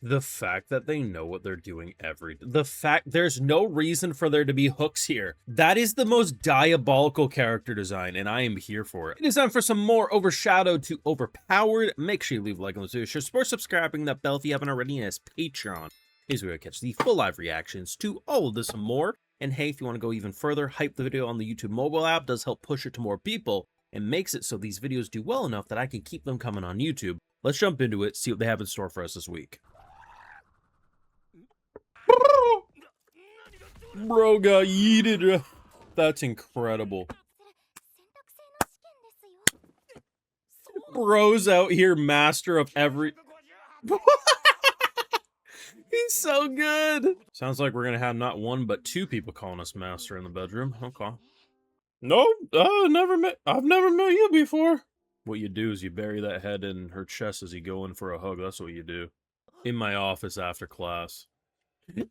The fact that they know what they're doing the fact there's no reason for there to be hooks here. That is the most diabolical character design, and I am here for it. It is time for some more Overshadowed to Overpowered. Make sure you leave a like on this video, share, support, subscribing that bell if you haven't already, and as Patreon is where you catch the full live reactions to all of this and more. And hey, if you want to go even further, hype the video on the YouTube mobile app does help push it to more people and makes it so these videos do well enough that I can keep them coming on YouTube. Let's jump into it, see what they have in store for us this week. Bro got yeeted. That's incredible. Bro's out here master of every... He's so good. Sounds like we're gonna have not one but two people calling us master in the bedroom. Okay. No, I've never met you before. What you do is you bury that head in her chest as you go in for a hug. That's what you do. In my office after class.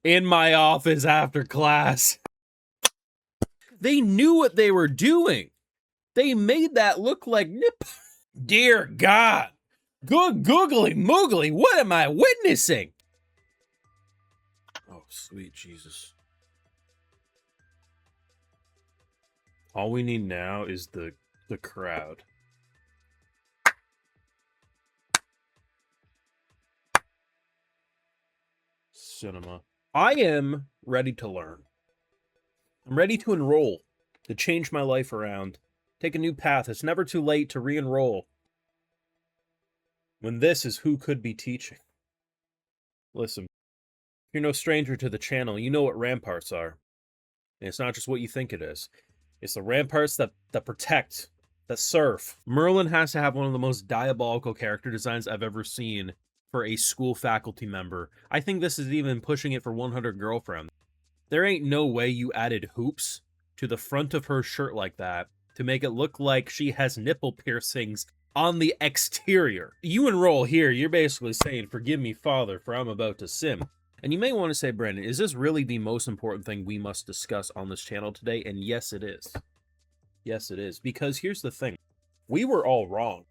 In my office after class. They knew what they were doing. They made that look like nip. Dear God. Good googly moogly. What am I witnessing? Oh, sweet Jesus. All we need now is the crowd. Cinema. I am ready to learn. I'm ready to enroll, to change my life around, take a new path. It's never too late to re-enroll. When this is who could be teaching. Listen, you're no stranger to the channel. You know what ramparts are. And it's not just what you think it is. It's the ramparts that protect, that serve. Merlin has to have one of the most diabolical character designs I've ever seen for a school faculty member. I think this is even pushing it for 100 Girlfriend. There ain't no way you added hoops to the front of her shirt like that to make it look like she has nipple piercings on the exterior. You enroll here, you're basically saying, forgive me, Father, for I'm about to sin. And you may want to say, Brandon, is this really the most important thing we must discuss on this channel today? And yes, it is. Yes, it is. Because here's the thing. We were all wrong.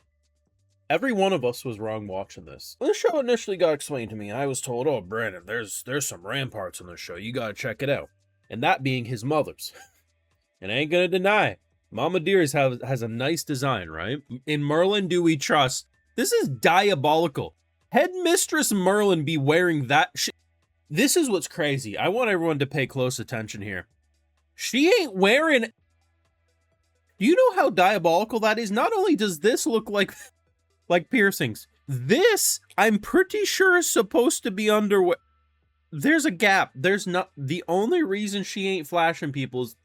Every one of us was wrong watching this. When the show initially got explained to me, I was told, oh, Brandon, there's some ramparts in this show. You gotta check it out. And that being his mother's. And I ain't gonna deny, Mama Dear's has a nice design, right? In Merlin do we trust. This is diabolical. Headmistress Merlin be wearing that shit. This is what's crazy. I want everyone to pay close attention here. She ain't wearing... Do you know how diabolical that is? Not only does this look like piercings, this, I'm pretty sure, is supposed to be underwear. There's a gap. There's not... The only reason she ain't flashing people is...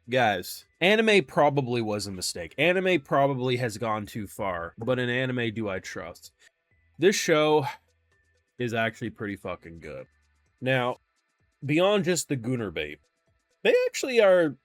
Guys, anime probably was a mistake. Anime probably has gone too far. But in anime do I trust. This show is actually pretty fucking good. Now, beyond just the Gooner bait, they actually are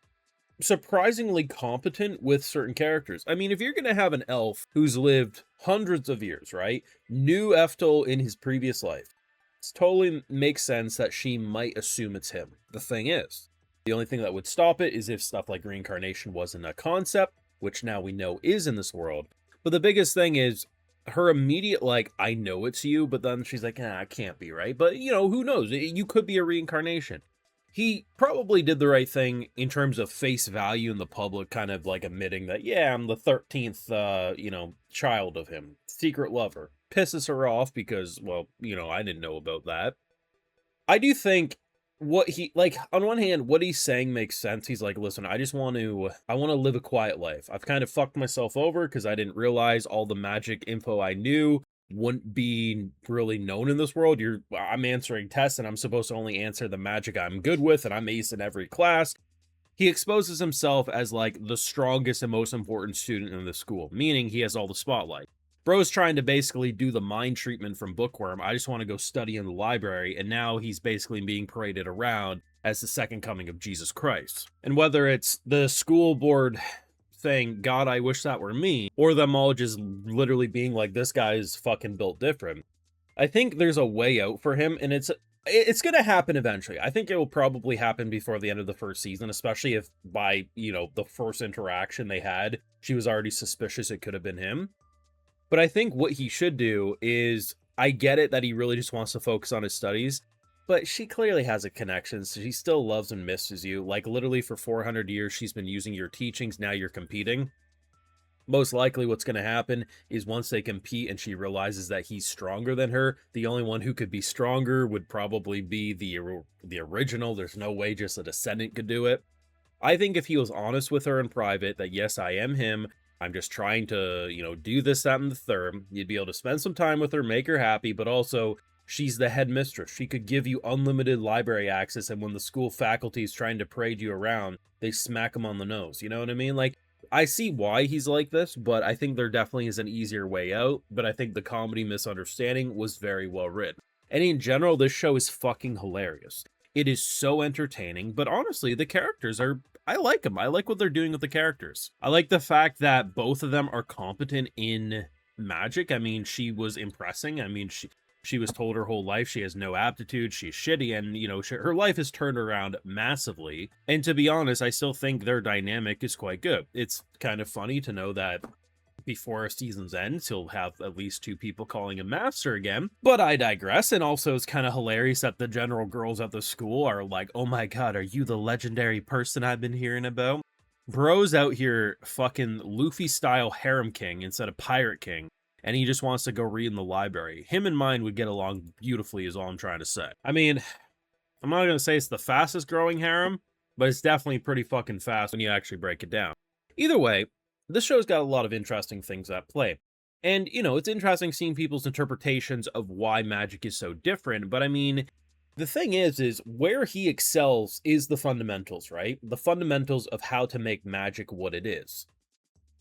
surprisingly competent with certain characters. I mean, if you're gonna have an elf who's lived hundreds of years, right? Knew Ephtal in his previous life, it totally makes sense that she might assume it's him. The thing is, the only thing that would stop it is if stuff like reincarnation wasn't a concept, which now we know is in this world. But the biggest thing is her immediate, like, I know it's you, but then she's like, it can't be, right? But, you know, who knows? You could be a reincarnation. He probably did the right thing in terms of face value in the public, kind of like admitting that, yeah, I'm the 13th, you know, child of him. Secret lover. Pisses her off because, well, you know, I didn't know about that. I do think what he, like, on one hand, what he's saying makes sense. He's like, listen, I want to live a quiet life. I've kind of fucked myself over because I didn't realize all the magic info I knew wouldn't be really known in this world. I'm answering tests and I'm supposed to only answer the magic I'm good with, and I'm ace in every class. He exposes himself as like the strongest and most important student in the school, meaning he has all the spotlight. Bro's trying to basically do the mind treatment from Bookworm. I just want to go study in the library, and now he's basically being paraded around as the second coming of Jesus Christ. And whether it's the school board saying, God, I wish that were me, or them all just literally being like, this guy's fucking built different, I think there's a way out for him, and it's gonna happen eventually. I think it will probably happen before the end of the first season, especially if by, you know, the first interaction they had, she was already suspicious it could have been him. But I think what he should do is I get it that he really just wants to focus on his studies, but she clearly has a connection, so she still loves and misses you. Like, literally for 400 years, she's been using your teachings, now you're competing. Most likely what's going to happen is once they compete and she realizes that he's stronger than her, the only one who could be stronger would probably be the original. There's no way just a descendant could do it. I think if he was honest with her in private that, yes, I am him, I'm just trying to, do this, that, and the third, you'd be able to spend some time with her, make her happy, but also she's the headmistress. She could give you unlimited library access, and when the school faculty is trying to parade you around, they smack him on the nose. You know what I mean? Like, I see why he's like this, but I think there definitely is an easier way out. But I think the comedy misunderstanding was very well written. And in general, this show is fucking hilarious. It is so entertaining, but honestly, the characters are, I like them. I like what they're doing with the characters. I like the fact that both of them are competent in magic. I mean, she was impressing. I mean, she was told her whole life she has no aptitude, she's shitty, and, her life has turned around massively. And to be honest, I still think their dynamic is quite good. It's kind of funny to know that before a season's end, he'll have at least 2 people calling him master again. But I digress, and also it's kind of hilarious that the general girls at the school are like, oh my god, are you the legendary person I've been hearing about? Bro's out here fucking Luffy-style harem king instead of pirate king, and he just wants to go read in the library. Him and mine would get along beautifully is all I'm trying to say. I mean, I'm not going to say it's the fastest growing harem, but it's definitely pretty fucking fast when you actually break it down. Either way, this show's got a lot of interesting things at play. And, it's interesting seeing people's interpretations of why magic is so different, but I mean, the thing is where he excels is the fundamentals, right? The fundamentals of how to make magic what it is.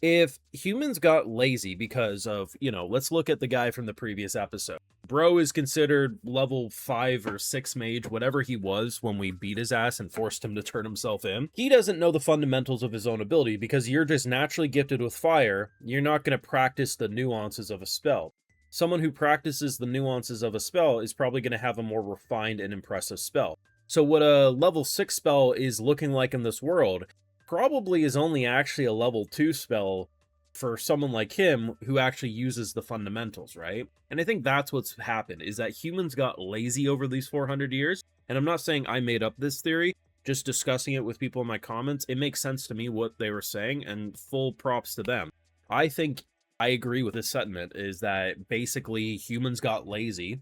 If humans got lazy because of, let's look at the guy from the previous episode. Bro is considered level 5 or 6 mage, whatever he was when we beat his ass and forced him to turn himself in. He doesn't know the fundamentals of his own ability because you're just naturally gifted with fire. You're not going to practice the nuances of a spell. Someone who practices the nuances of a spell is probably going to have a more refined and impressive spell. So what a level 6 spell is looking like in this world probably is only actually a level 2 spell for someone like him who actually uses the fundamentals, right? And I think that's what's happened, is that humans got lazy over these 400 years. And I'm not saying I made up this theory, just discussing it with people in my comments. It makes sense to me what they were saying, and full props to them. I think I agree with this sentiment, is that basically humans got lazy,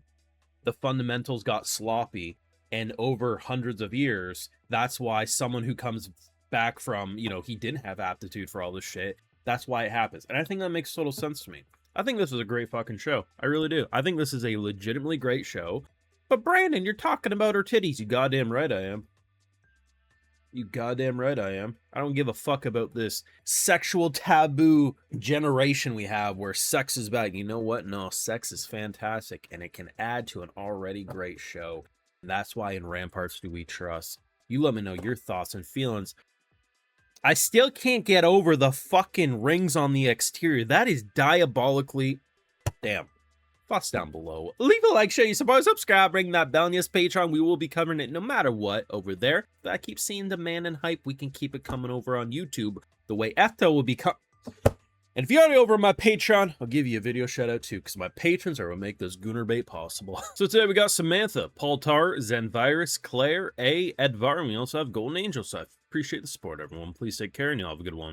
the fundamentals got sloppy, and over hundreds of years, that's why someone who comes back from, he didn't have aptitude for all this shit, that's why it happens. And I think that makes total sense to me. I think this is a great fucking show. I really do. I think this is a legitimately great show. But Brandon, you're talking about her titties. You goddamn right I am. You goddamn right I am. I don't give a fuck about this sexual taboo generation we have where sex is bad. You know what? No, sex is fantastic, and it can add to an already great show. And that's why in Ramparts Do We Trust. You let me know your thoughts and feelings. I still can't get over the fucking rings on the exterior. That is diabolically... Damn. Thoughts down below. Leave a like, share, you suppose, subscribe, ring that bell, and yes, Patreon, we will be covering it no matter what over there. If I keep seeing demand and hype, we can keep it coming over on YouTube the way Ephtal will be And if you're already over on my Patreon, I'll give you a video shout out too, because my patrons are what make this Gooner Bait possible. So today we got Samantha, Paul Tar, Zenvirus, Claire, A, Edvar, and we also have Golden Angel. So I appreciate the support, everyone. Please take care, and you'll have a good one.